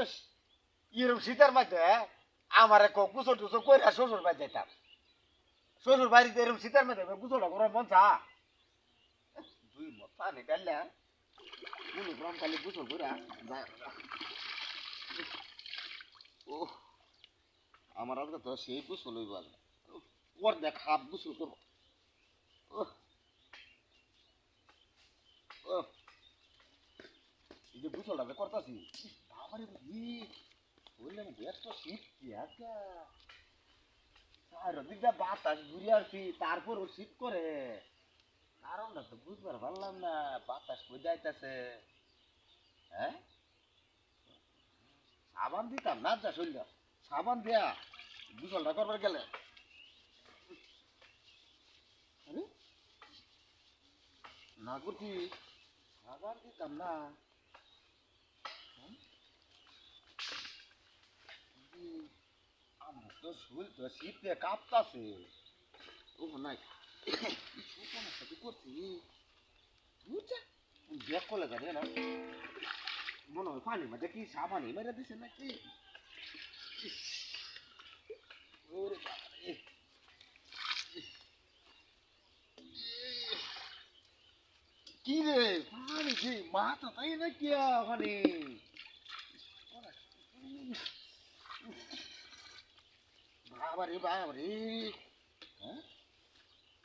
ইস, এরকম শীতের মধ্যে আমার এক গুসল টুসল করে শ্বশুর বাড়ি যেতাম। শ্বশুর বাড়িতে এরকম শীতের মধ্যে গুসলটা করার মন চা দুই পানি ডাললে গরম খালি গুসল করে ও আমার আজকে তো সেই গুসল হইব ওর দেখ হাফ গুসল করবো। এই যে গুসলটা যে করতেছি বাবারে বুঝি বললাম এত শীত কি আজকে দিকটা বাতাস ঘুরে আসছি তারপর ও শীত করে কারণটা তো বুঝবার পারলাম না বাতাস কই যাইতেছে। হ্যাঁ সাবান দিতাম না যা শরীর সাবান দিয়া গোসলটা করবার গেলে আরে না করছি সাবান দিতাম না। আমার তো শরীর তো শীতে কাঁপতাছে ও নাই সমস্যা করছি বুঝছে ব্যাগ করলে যাবে না মনে হয় পানির মধ্যে কি সাবানই মেরে দিছে নাকি। ওরে বাবারে কি রে পানি কি মাথা তাই না কি মানে বাবারে বাবারে হ্যাঁ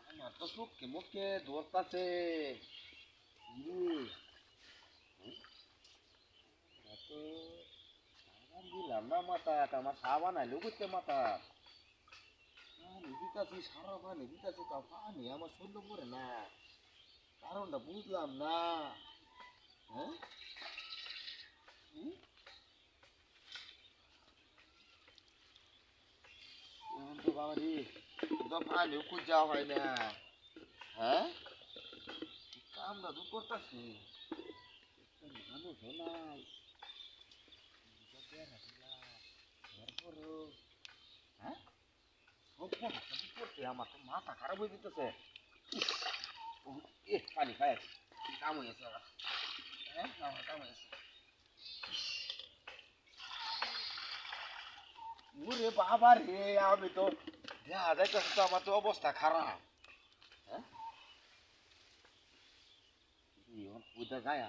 আমার তো চোখে মুখে ধরতাছে সাবান দিলাম না মাথা আমার সাবান আইলো করতে মাথা পানি দিতাছি সারা পানি দিতাছি তা পানি আমার শরীর পরে না কারণটা বুঝলাম না। হ্যাঁ তো বাবারি তো পানিও খুঁজা হয় না। হ্যাঁ কামটা তো করতেছি মানুষও নাই হ্যাঁ করছে আমার তো মাথা খারাপ হয়ে যেতেছে পানি খাই কাম হয়েছে আবার। হ্যাঁ আমার কাম হয়েছে ওরে বাবা রে আমি তো দেখা যাইতেছে তো আমার তো অবস্থা খারাপ। হ্যাঁ বুঝা যায়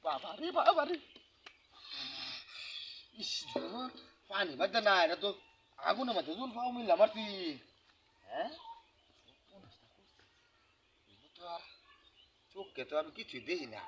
বাবা রে বাবা রে ইস পানি বাজে না এটা তো আগুনের মধ্যে জল পাও মিললাম মারছি। হ্যাঁ তো আর চোখকে তো আমি কিছুই দেখি না।